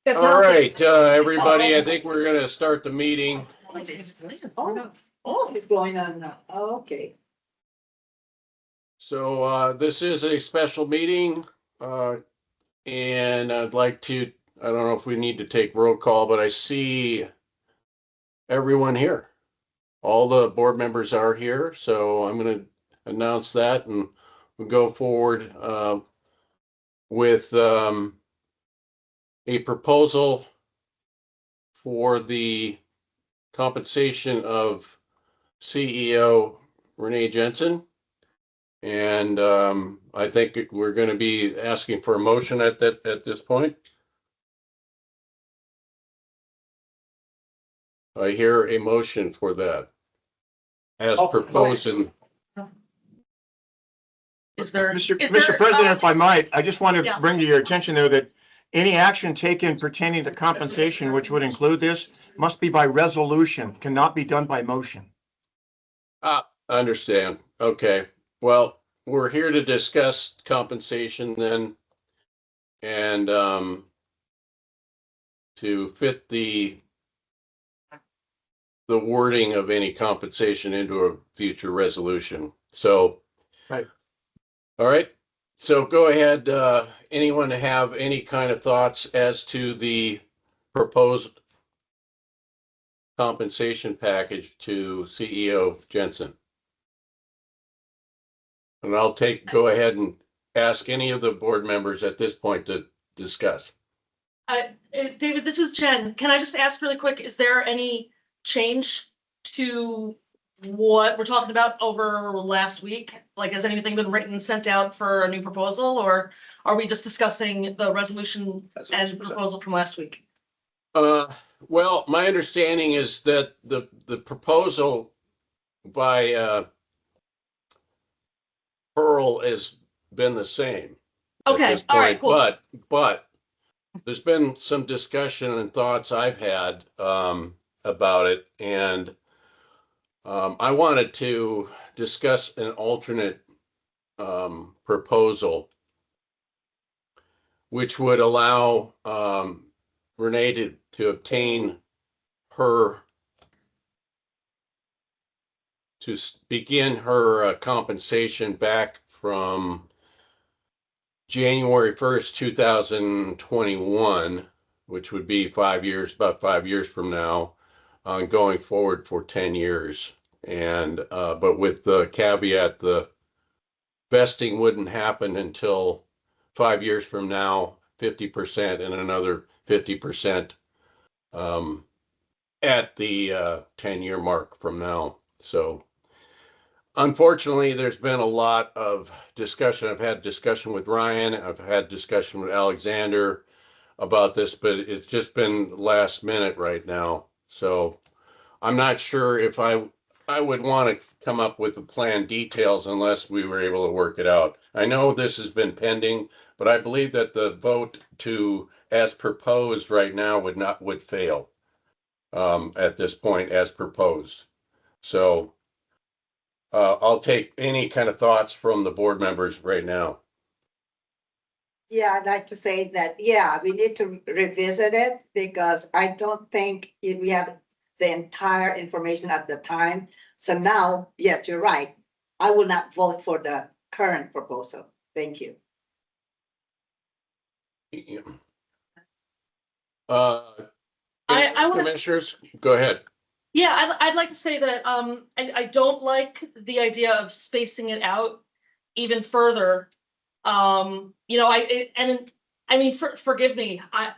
All right, everybody, I think we're going to start the meeting. Oh, it's going on now. Okay. So this is a special meeting, and I'd like to, I don't know if we need to take roll call, but I see everyone here. All the board members are here, so I'm going to announce that and we'll go forward with a proposal for the compensation of CEO Renee Jensen. And I think we're going to be asking for a motion at this point. I hear a motion for that as proposed in. Is there, Mr. is there, President, if I might, I just want to Yeah. bring to your attention, though, that any action taken pertaining to compensation, which would include this, must be by resolution, cannot be done by motion. Understand. Okay. Well, we're here to discuss compensation then. And to fit the wording of any compensation into a future resolution. So. Right. All right. So go ahead. Anyone have any kind of thoughts as to the proposed compensation package to CEO Jensen? And I'll go ahead and ask any of the board members at this point to discuss. David, this is Jen. Can I just ask really quick, is there any change to what we're talking about over last week? Like, has anything been written, sent out for a new proposal, or are we just discussing the resolution and proposal from last week? Well, my understanding is that the proposal by Pearl has been the same. Okay, all right, cool. But there's been some discussion and thoughts I've had about it, and I wanted to discuss an alternate proposal, which would allow Renee to obtain to begin her compensation back from January 1st, 2021, which would be 5 years, about 5 years from now, going forward for 10 years. And but with the caveat, the vesting wouldn't happen until 5 years from now, 50% and another 50% at the 10-year mark from now. So unfortunately, there's been a lot of discussion. I've had discussion with Ryan. I've had discussion with Alexander about this, but it's just been last minute right now. So I'm not sure if I would want to come up with the plan details unless we were able to work it out. I know this has been pending, but I believe that the vote to as proposed right now would fail at this point as proposed. So I'll take any kind of thoughts from the board members right now. Yeah, I'd like to say that, yeah, we need to revisit it because I don't think we have the entire information at the time. So now, yes, you're right. I will not vote for the current proposal. Thank you. I want Commissioners, go ahead. Yeah, I'd like to say that I don't like the idea of spacing it out even further. You know, forgive me. I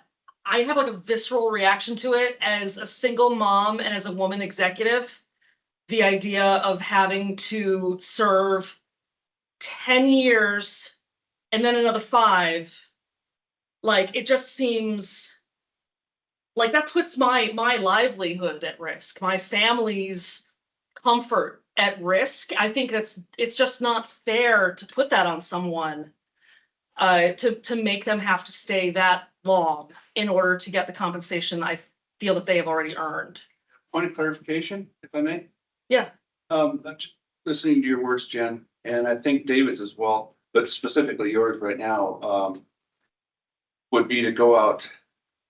have like a visceral reaction to it as a single mom and as a woman executive. The idea of having to serve 10 years and then another 5, like it just seems like that puts my livelihood at risk, my family's comfort at risk. I think it's just not fair to put that on someone, to make them have to stay that long in order to get the compensation I feel that they have already earned. Point of clarification, if I may. Yeah. Listening to your words, Jen, and I think David's as well, but specifically yours right now, would be to go out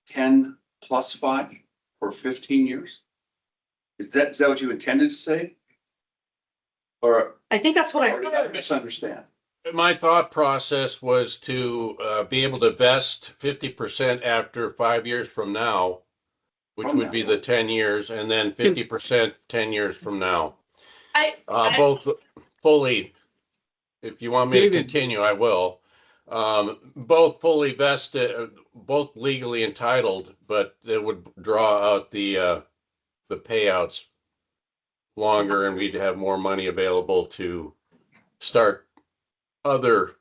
10 plus 5 for 15 years? Is that what you intended to say? Or I think that's what I or did I heard. misunderstand? My thought process was to be able to vest 50% after 5 years from now, which From would be now. the 10 years, and then 50% 10 years from now. I Both fully, if you want me to David. continue, I will. Both fully vested, both legally entitled, but it would draw out the payouts longer and we'd have more money available to start other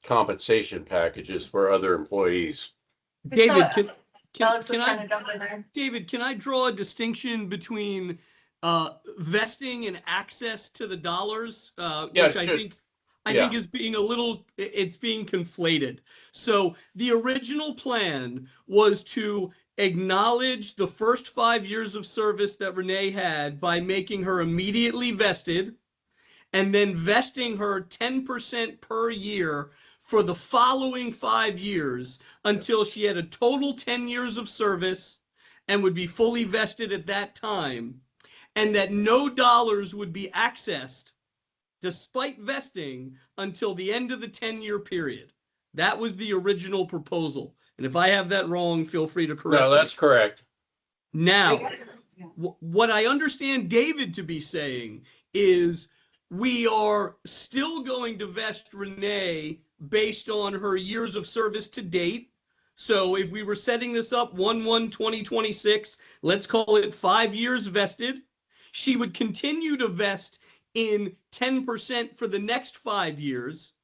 compensation packages for other employees. David, Alex can was trying I, to jump in there. David, can I draw a distinction between vesting and access to the dollars? Yeah, Which I sure. think Yeah. is being it's being conflated. So the original plan was to acknowledge the first 5 years of service that Renee had by making her immediately vested, and then vesting her 10% per year for the following 5 years until she had a total 10 years of service and would be fully vested at that time, and that no dollars would be accessed despite vesting until the end of the 10-year period. That was the original proposal. And if I have that wrong, feel free to correct No, me. that's correct. Now, Yeah. what I understand David to be saying is we are still going to vest Renee based on her years of service to date. So if we were setting this up 1/1/2026, let's call it 5 years vested. She would continue to vest in 10% for the next 5 years.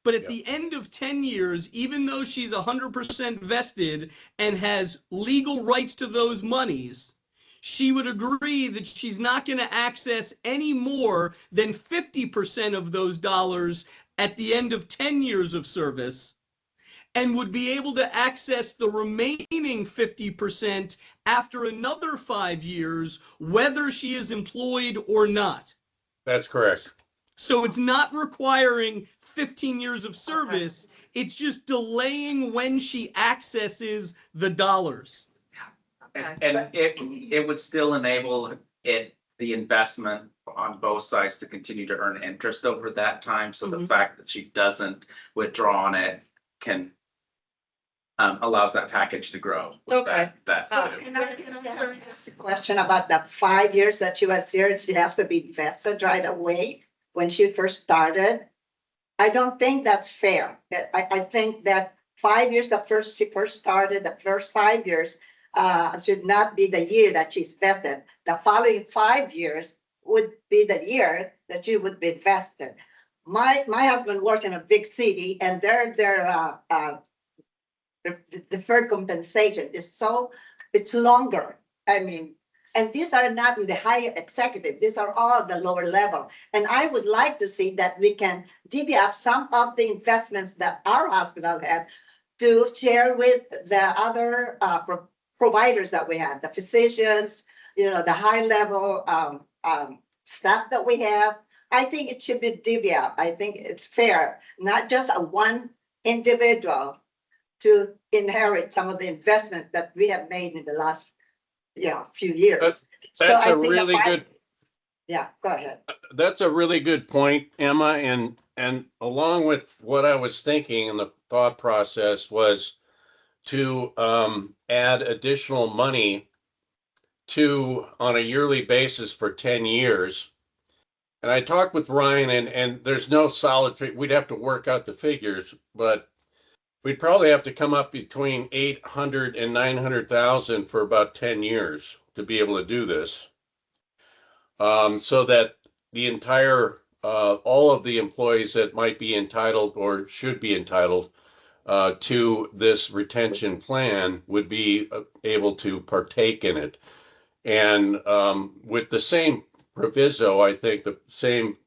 But at Yeah. the end of 10 years, even though she's 100% vested and has legal rights to those monies, she would agree that she's not going to access any more than 50% of those dollars at the end of 10 years of service, and would be able to access the remaining 50% after another 5 years, whether she is employed or not. That's correct. So it's not requiring 15 years of service. It's just delaying when she accesses the dollars. And it would still enable the investment on both sides to continue to earn interest over that time. So the fact that she doesn't withdraw on it can allows that package to grow. Okay. That's And I ask a question about the 5 years that she was here, she has to be vested right away when she first started. I don't think that's fair. I think that 5 years, she first started, the first 5 years should not be the year that she's vested. The following 5 years would be the year that she would be vested. My husband works in a big city, and their deferred compensation is it's longer. I mean, and these are not in the higher executive, these are all the lower level. And I would like to see that we can divvy up some of the investments that our hospital have to share with the other providers that we have, the physicians, the high level staff that we have. I think it should be divvy up. I think it's fair, not just a one individual to inherit some of the investment that we have made in the last few years. That's I a think really good, Yeah, go ahead. that's a really good point, Emma. And along with what I was thinking and the thought process was to add additional money on a yearly basis for 10 years. And I talked with Ryan and there's no solid, we'd have to work out the figures, but we'd probably have to come up between 800 and 900,000 for about 10 years to be able to do this. So that the entire, all of the employees that might be entitled or should be entitled to this retention plan would be able to partake in it. And with the same proviso, I think the same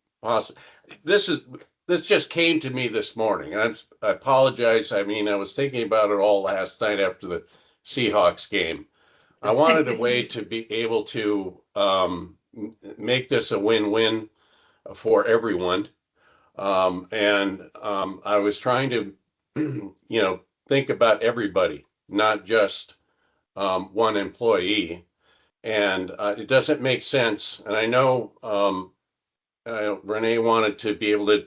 this just came to me this morning. I apologize. I mean, I was thinking about it all last night after the Seahawks game. I wanted a way to be able to make this a win-win for everyone. And I was trying to, think about everybody. not just one employee. And it doesn't make sense. And I know Renee wanted to be able to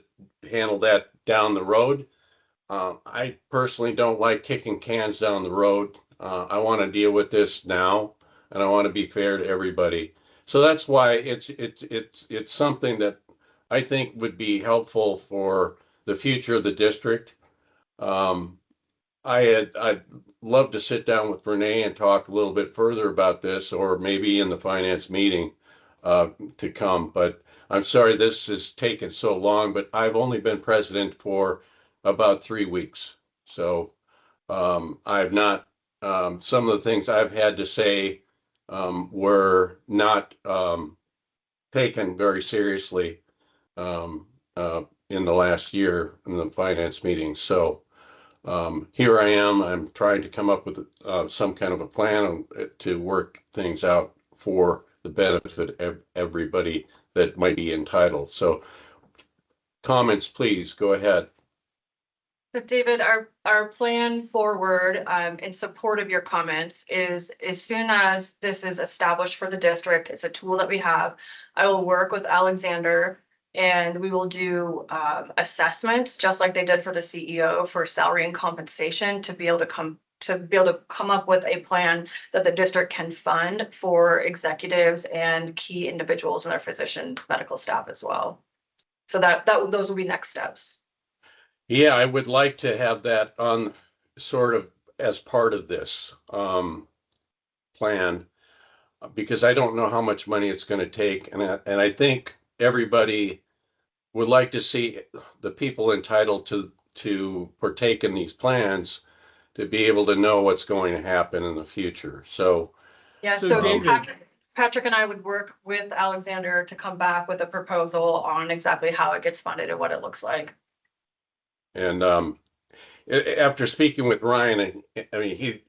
handle that down the road. I personally don't like kicking cans down the road. I want to deal with this now, and I want to be fair to everybody. So that's why it's something that I think would be helpful for the future of the district. I'd love to sit down with Renee and talk a little bit further about this, or maybe in the finance meeting to come. But I'm sorry this has taken so long, but I've only been president for about 3 weeks. So I've not, some of the things I've had to say were not taken very seriously in the last year in the finance meeting. So here I am. I'm trying to come up with some kind of a plan to work things out for the benefit of everybody that might be entitled. So comments, please go ahead. So David, our plan forward in support of your comments is as soon as this is established for the district, it's a tool that we have. I will work with Alexander and we will do assessments, just like they did for the CEO for salary and compensation, to be able to come up with a plan that the district can fund for executives and key individuals and their physician medical staff as well. So those will be next steps. Yeah, I would like to have that on sort of as part of this plan, because I don't know how much money it's going to take. And I think everybody would like to see the people entitled to partake in these plans to be able to know what's going to happen in the future. So Yeah, So so David- Patrick and I would work with Alexander to come back with a proposal on exactly how it gets funded and what it looks like. And after speaking with Ryan, I mean,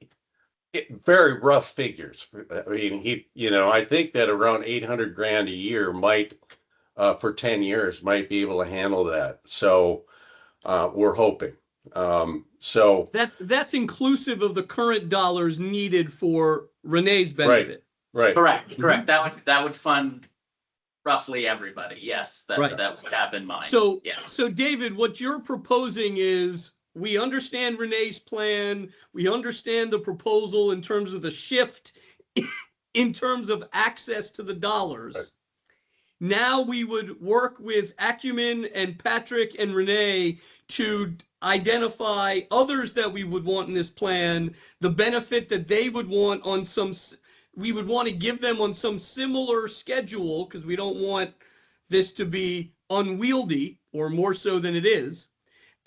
very rough figures. I mean, I think that around 800 grand a year might, for 10 years, might be able to handle that. So we're hoping. So That's inclusive of the current dollars needed for Renee's benefit. right. Correct. That would fund roughly everybody. Yes, Right. that would have in mind. So, Yeah. so David, what you're proposing is, we understand Renee's plan. We understand the proposal in terms of the shift, in terms of access to the dollars. Right. Now we would work with Acumen and Patrick and Renee to identify others that we would want in this plan, the benefit that they would want on we would want to give them on some similar schedule, because we don't want this to be unwieldy, or more so than it is.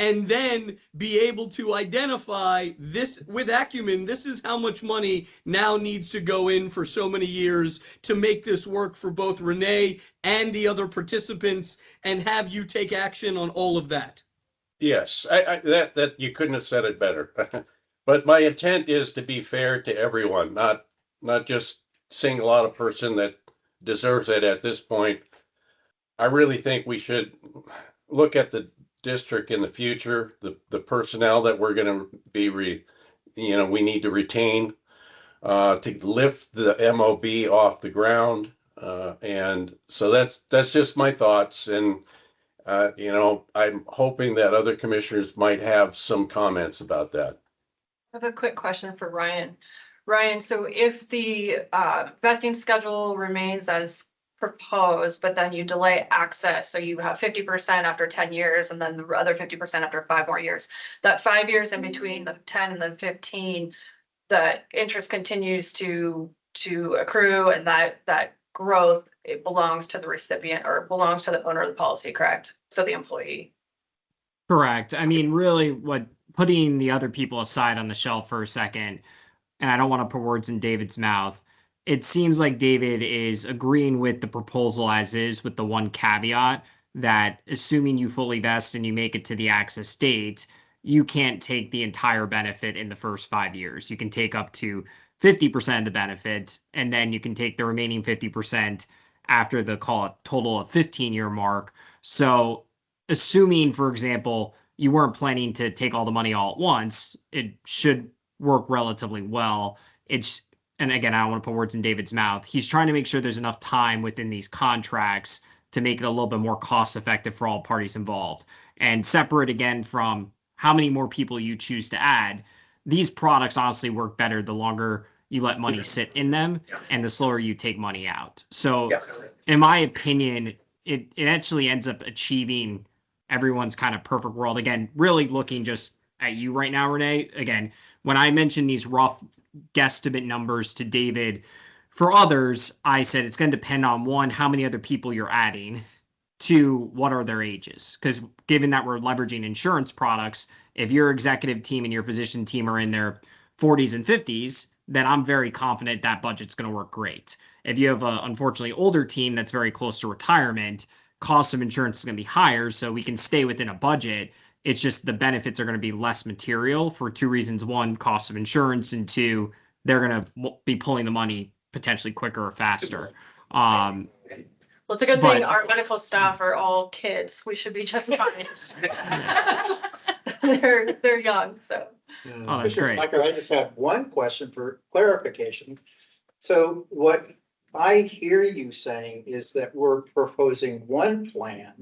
And then be able to identify this with Acumen. This is how much money now needs to go in for so many years to make this work for both Renee and the other participants, and have you take action on all of that. Yes, that you couldn't have said it better. But my intent is to be fair to everyone, not just single out a person that deserves it at this point. I really think we should look at the district in the future, the personnel that we're going to be we need to retain to lift the MOB off the ground. And so that's just my thoughts. And I'm hoping that other commissioners might have some comments about that. I have a quick question for Ryan. Ryan, so if the vesting schedule remains as proposed, but then you delay access, so you have 50% after 10 years and then the other 50% after 5 more years, that 5 years in between the 10 and the 15, the interest continues to accrue, and that growth, it belongs to the recipient, or belongs to the owner of the policy, correct? So the employee. Correct. I mean, really, putting the other people aside on the shelf for a second, and I don't want to put words in David's mouth, it seems like David is agreeing with the proposal as is, with the one caveat that assuming you fully vest and you make it to the access date, you can't take the entire benefit in the first 5 years. You can take up to 50% of the benefit, and then you can take the remaining 50% after the, call it, total of 15-year mark. So assuming, for example, you weren't planning to take all the money all at once, it should work relatively well. It's, and again, I don't want to put words in David's mouth. He's trying to make sure there's enough time within these contracts to make it a little bit more cost effective for all parties involved. And separate again from how many more people you choose to add, these products honestly work better the longer you let money sit in them and the slower you take money out. So in my opinion, it actually ends up achieving everyone's kind of perfect world. Again, really looking just at you right now, Renee. Again, when I mentioned these rough guesstimate numbers to David, for others, I said it's going to depend on one, how many other people you're adding, two, what are their ages? Because given that we're leveraging insurance products, if your executive team and your physician team are in their 40s and 50s, then I'm very confident that budget's going to work great. If you have a unfortunately older team that's very close to retirement, cost of insurance is going to be higher, so we can stay within a budget. It's just the benefits are going to be less material for two reasons. One, cost of insurance, and two, they're going to be pulling the money potentially quicker or faster. Well, it's a good thing our medical staff are all kids. We should be just fine. They're young, so. Oh, that's great. Michael, I just have one question for clarification. So what I hear you saying is that we're proposing one plan.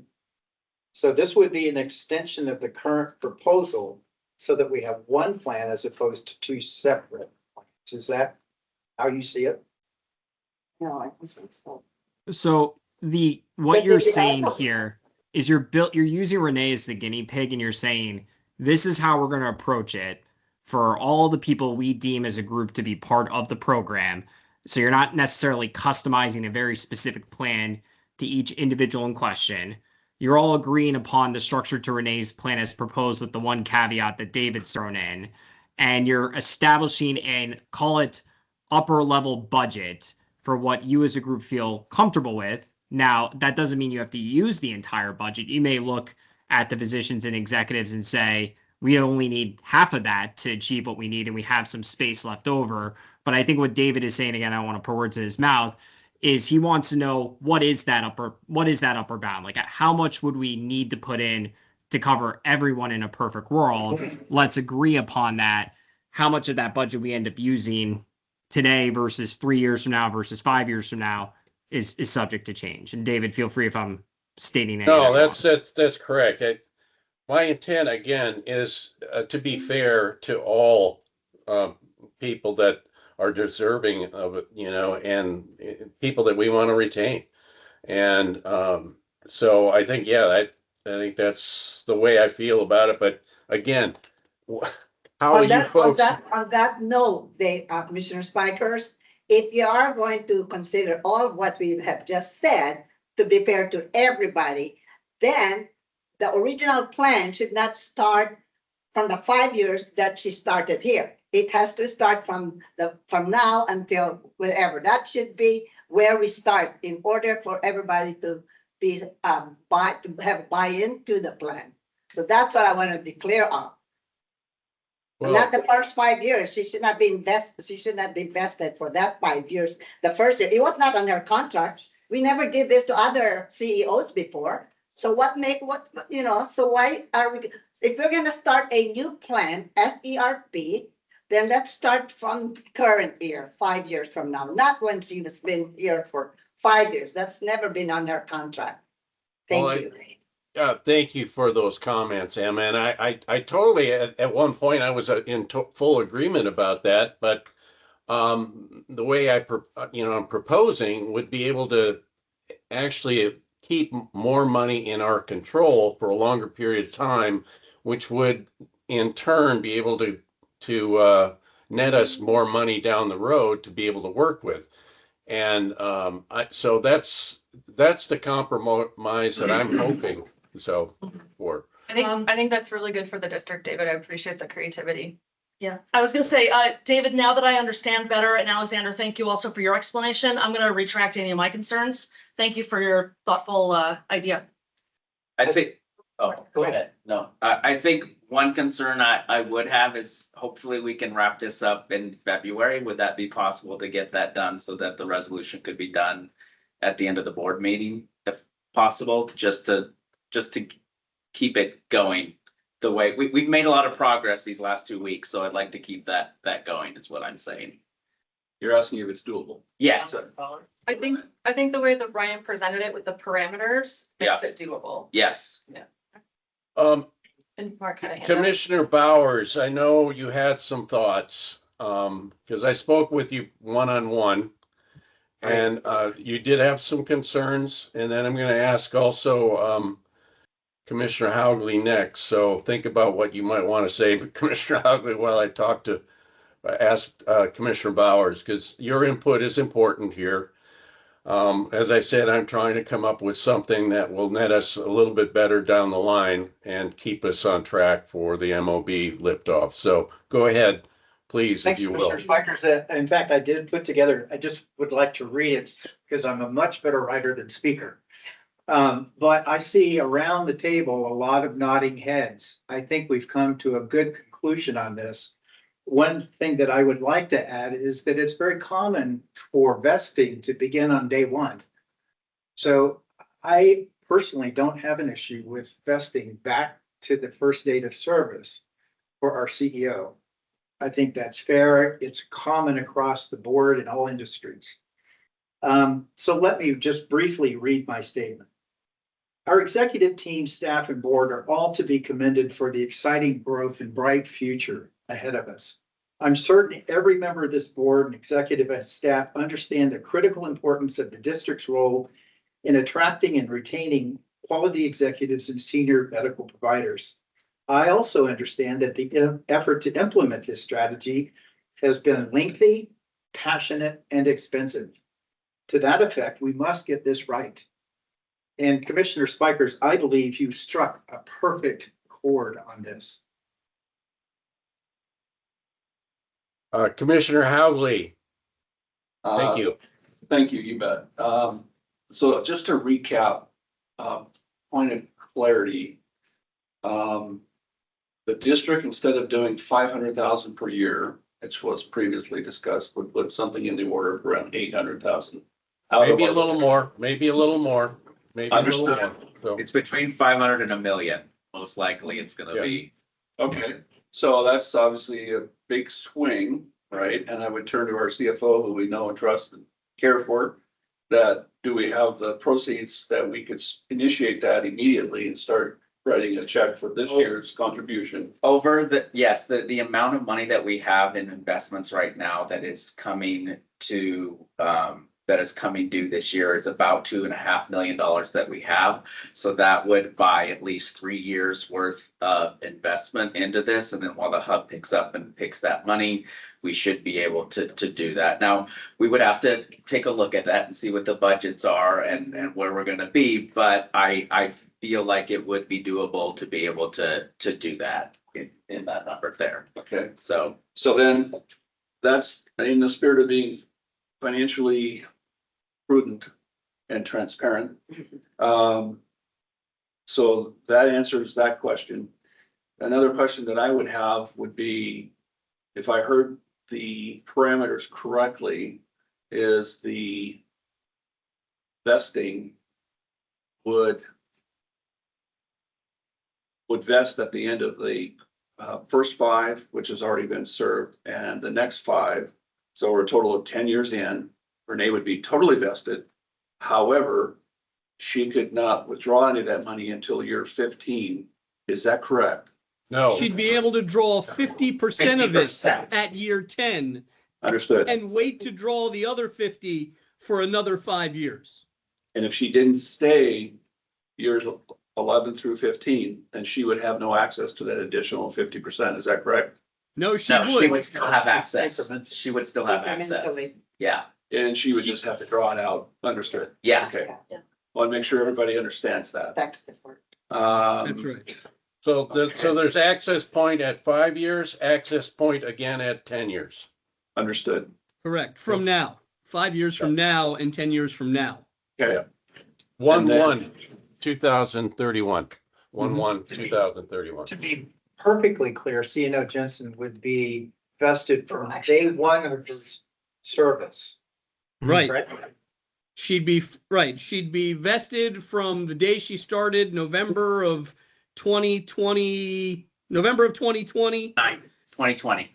So this would be an extension of the current proposal so that we have one plan as opposed to two separate plans. Is that how you see it? No, I don't think so. So what But you're if you saying have- here is you're using Renee as the guinea pig, and you're saying this is how we're going to approach it for all the people we deem as a group to be part of the program. So you're not necessarily customizing a very specific plan to each individual in question. You're all agreeing upon the structure to Renee's plan as proposed, with the one caveat that David's thrown in, and you're establishing an, call it, upper level budget for what you as a group feel comfortable with. Now, that doesn't mean you have to use the entire budget. You may look at the physicians and executives and say, we only need half of that to achieve what we need, and we have some space left over. But I think what David is saying, again, I don't want to put words in his mouth, is he wants to know what is that upper bound? Like, how much would we need to put in to cover everyone in a perfect world? Let's agree upon that. How much of that budget we end up using today versus 3 years from now versus 5 years from now is subject to change. And David, feel free if I'm stating anything. No, that's correct. My intent, again, is to be fair to all people that are deserving of it, and people that we want to retain. And so I think, I think that's the way I feel about it. But again, how are you folks? On that note, Commissioner Spikers, if you are going to consider all of what we have just said, to be fair to everybody, then the original plan should not start from the 5 years that she started here. It has to start from now until whatever. That should be where we start in order for everybody to be buy-in to the plan. So that's what I want to be clear on. Well, Not the first 5 years. She should not be invested. She should not be invested for that 5 years. The first year, it was not on her contract. We never did this to other CEOs before. So so why are we, if we're gonna start a new plan, SERP, then let's start from current year, 5 years from now, not when she has been here for 5 years. That's never been on her contract. Thank you. Thank you for those comments, Emma. And I totally, at one point, I was in full agreement about that. But the way I'm proposing would be able to actually keep more money in our control for a longer period of time, which would in turn be able to net us more money down the road to be able to work with. And so that's the compromise that I'm hoping for. I think that's really good for the district, David. I appreciate the creativity. Yeah, I was gonna say, David, now that I understand better, and Alexander, thank you also for your explanation. I'm gonna retract any of my concerns. Thank you for your thoughtful idea. I'd say, Go ahead. no, I think one concern I would have is hopefully we can wrap this up in February. Would that be possible to get that done so that the resolution could be done at the end of the board meeting, if possible, just to keep it going the way, we've made a lot of progress these last 2 weeks, so I'd like to keep that going, is what I'm saying. You're asking if it's doable. Yes, I think the way that Ryan presented it with the parameters makes it doable. yes. And Mark had a hand up. Commissioner Bowers, I know you had some thoughts, because I spoke with you one-on-one. And you did have some concerns, and then I'm gonna ask also Commissioner Haugley next, so think about what you might want to say, but Commissioner Haugley, while I asked Commissioner Bowers, because your input is important here. As I said, I'm trying to come up with something that will net us a little bit better down the line and keep us on track for the MOB liftoff. So go ahead, please, if Thanks, you will. Commissioner Spikers. In fact, I did put together, I just would like to read it because I'm a much better writer than speaker. But I see around the table a lot of nodding heads. I think we've come to a good conclusion on this. One thing that I would like to add is that it's very common for vesting to begin on day one. So I personally don't have an issue with vesting back to the first date of service for our CEO. I think that's fair. It's common across the board in all industries. So let me just briefly read my statement. Our executive team, staff, and board are all to be commended for the exciting growth and bright future ahead of us. I'm certain every member of this board and executive and staff understand the critical importance of the district's role in attracting and retaining quality executives and senior medical providers. I also understand that the effort to implement this strategy has been lengthy, passionate, and expensive. To that effect, we must get this right. And Commissioner Spikers, I believe you struck a perfect chord on this. Commissioner Haugley, thank you. Thank you, you bet. So just to recap, point of clarity. The district, instead of doing 500,000 per year, which was previously discussed, would put something in the order of around 800,000. Maybe a little more, maybe a little more, maybe a little Understood. more. So, It's between 500 and $1 million, most likely it's gonna Yeah. be. Okay, so that's obviously a big swing, right? And I would turn to our CFO, who we know and trust and care for. That, do we have the proceeds that we could initiate that immediately and start writing a check for this year's contribution? Yes, the amount of money that we have in investments right now that is coming to, that is coming due this year is about $2.5 million that we have. So that would buy at least 3 years worth of investment into this. And then while the hub picks up and picks that money, we should be able to do that. Now, we would have to take a look at that and see what the budgets are and where we're gonna be. But I feel like it would be doable to be able to do that in that number there. Okay, So, so then that's in the spirit of being financially prudent and transparent. So that answers that question. Another question that I would have would be, if I heard the parameters correctly, is the vesting would vest at the end of the first 5, which has already been served, and the next 5. So we're a total of 10 years in. Renee would be totally vested. However, she could not withdraw any of that money until year 15. Is that correct? no, She'd be able to draw 50% of it 50%. at year 10 Understood. and wait to draw the other 50 for another 5 years. And if she didn't stay years 11 through 15, then she would have no access to that additional 50%. Is that correct? No, she no, she would would. still have access. Incremental. She would still have access. Incrementally. Yeah, And she would just have to draw it out. Understood. yeah. Okay. Yeah. Want to make sure everybody understands that. Tax deferred. That's right. so there's access point at 5 years, access point again at 10 years. Understood. Correct. From now, 5 years from now and 10 years from now. Okay. 1/1/2031. 1/1/2031. To be perfectly clear, CNO Jensen would be vested from day one of his service. Right. Correct? She'd be right. She'd be vested from the day she started, November of 2020. November of 2020, 2020.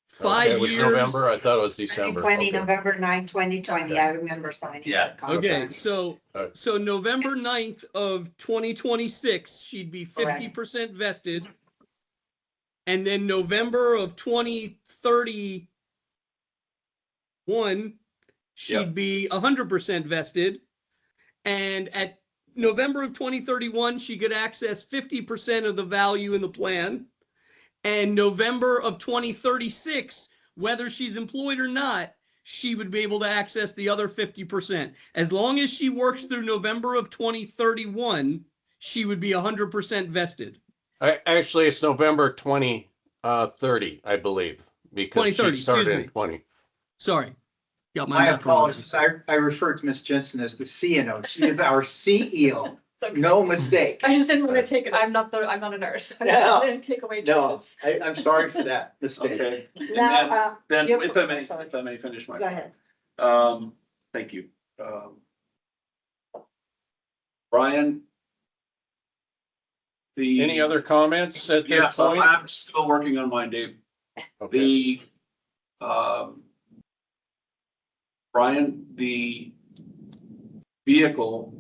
5 Okay, it was years. November. I thought it was December. 2020, Okay. November 9, 2020, I remember signing. Yeah. that contract. Okay, so, Alright. so November 9th of 2026, she'd be Correct. 50% vested. And then November of 2031, she'd Yep. be 100% vested. And at November of 2031, she could access 50% of the value in the plan. And November of 2036, whether she's employed or not, she would be able to access the other 50%. As long as she works through November of 2031, she would be 100% vested. Actually, it's November 2030, I believe, because 2030, she started excuse in me. 20. Sorry. Got my My math wrong. apologies. I referred to Ms. Jensen as the CNO. She is our CEO. No mistake. I just didn't want to take, I'm not a nurse. No. I didn't take away. No, Jill's. I'm sorry for that mistake. Okay. And Now, then you're- if I may, sorry. if I may finish my. Go ahead. Thank you. Brian? Any other comments at this Yes, point? I'm still working on mine, Dave. Okay. Brian, the vehicle,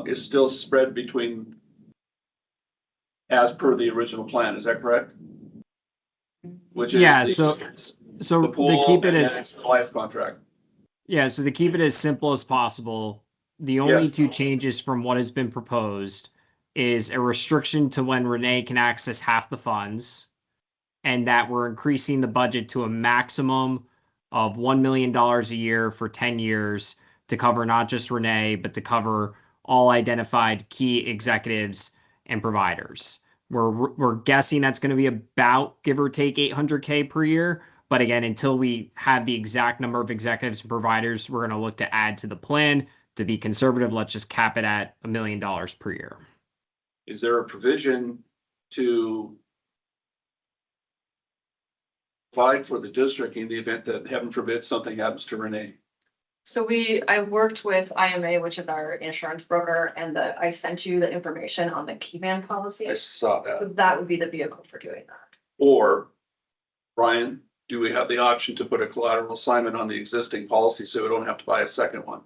is still spread between, as per the original plan, is that correct? Which is. Yeah, the- so The to pool keep it and as, then the life contract. yeah, so to keep it as simple as possible, the only Yes. two changes from what has been proposed is a restriction to when Renee can access half the funds, and that we're increasing the budget to a maximum of $1 million a year for 10 years to cover not just Renee, but to cover all identified key executives and providers. We're guessing that's going to be about, give or take, $800K per year. But again, until we have the exact number of executives and providers, we're going to look to add to the plan. To be conservative, let's just cap it at $1 million per year. Is there a provision to provide for the district in the event that, heaven forbid, something happens to Renee? So I worked with IMA, which is our insurance broker, and I sent you the information on the key man policy. I saw So that. that would be the vehicle for doing that. Or, Brian, do we have the option to put a collateral assignment on the existing policy so we don't have to buy a second one?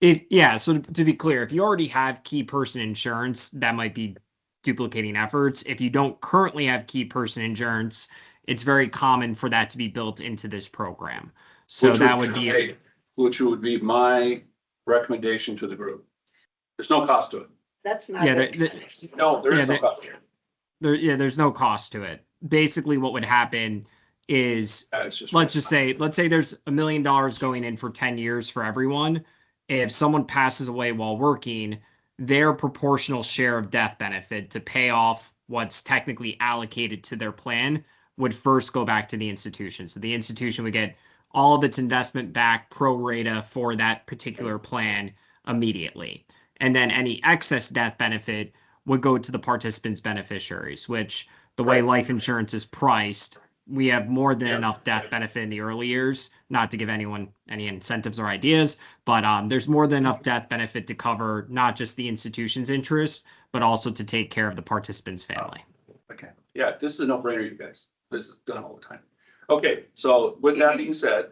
Yeah, so to be clear, if you already have key person insurance, that might be duplicating efforts. If you don't currently have key person insurance, it's very common for that to be built into this program. So Which that would be, Which would be my recommendation to the group. There's no cost to it. That's not. Yeah, expensive. No, there Yeah, is no they- cost. there's no cost to it. Basically, what would happen is, It's just. let's say there's $1 million going in for 10 years for everyone. If someone passes away while working, their proportional share of death benefit to pay off what's technically allocated to their plan would first go back to the institution. So the institution would get all of its investment back pro rata for that particular plan immediately. And then any excess death benefit would go to the participants' beneficiaries, which the way life insurance is priced, we have more than enough death benefit in the early years, not to give anyone any incentives or ideas, but there's more than enough death benefit to cover not just the institution's interest, but also to take care of the participant's family. Okay, yeah, this is a no-brainer, you guys. This is done all the time. Okay, so with that being said,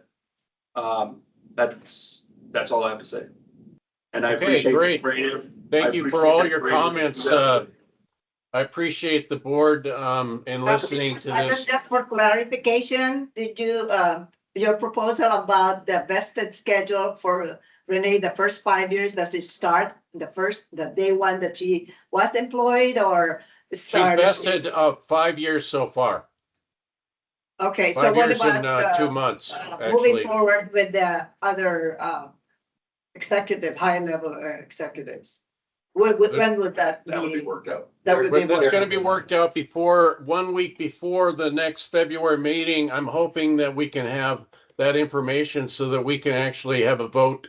that's all I have to say. And I Okay, appreciate. great. Thank you for all your Great. comments. I appreciate the board in listening to this. Just for clarification, did you, your proposal about the vested schedule for Renee, the first 5 years, does it start the day one that she was employed or? She's vested 5 years so far. Okay, so 5 what years and about, 2 months, moving actually. forward with the other, high-level executives? When would that That would be be? worked out. That would be. But that's worked gonna be worked out before, 1 week before the next February meeting. I'm hoping that we can have that information so that we can actually have a vote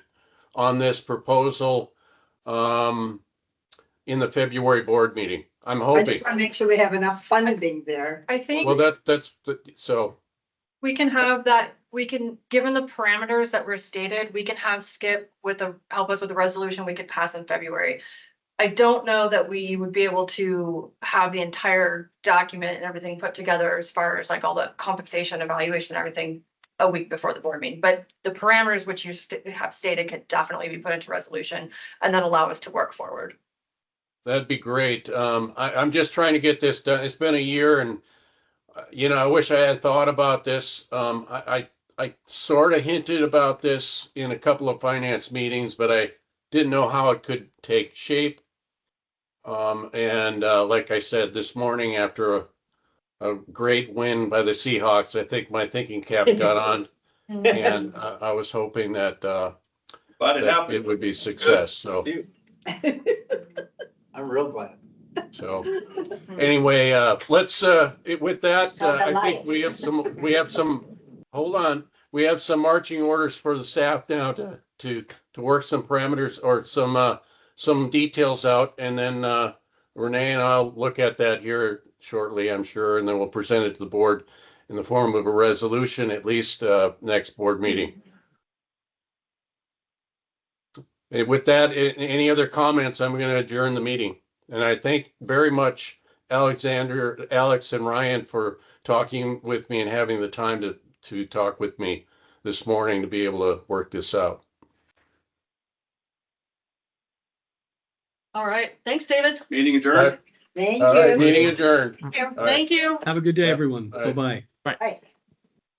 on this proposal in the February board meeting. I'm I hoping. just want to make sure we have enough funding there. I think Well, so, we can have that, given the parameters that were stated, we can have Skip help us with the resolution we could pass in February. I don't know that we would be able to have the entire document and everything put together as far as like all the compensation evaluation, and everything a week before the board meeting, but the parameters which you have stated could definitely be put into resolution and then allow us to work forward. That'd be great. I'm just trying to get this done. It's been a year and, I wish I had thought about this. I sort of hinted about this in a couple of finance meetings, but I didn't know how it could take shape. Like I said, this morning after a great win by the Seahawks, I think my thinking cap got on. And I was hoping that, But it that happened. it would be success. So, I'm real glad. so anyway, let's, with that, Sound I think alike. hold on. We have some marching orders for the staff now to work some parameters or some details out. And then, Renee and I'll look at that here shortly, I'm sure, and then we'll present it to the board in the form of a resolution, at least, next board meeting. With that, any other comments, I'm going to adjourn the meeting. And I thank very much Alex, and Ryan for talking with me and having the time to talk with me this morning to be able to work this out. All right. Thanks, David. Meeting adjourned. Thank All right, you. meeting adjourned. Thank you. Have a good day, Yeah. everyone. All right. Bye-bye. Right.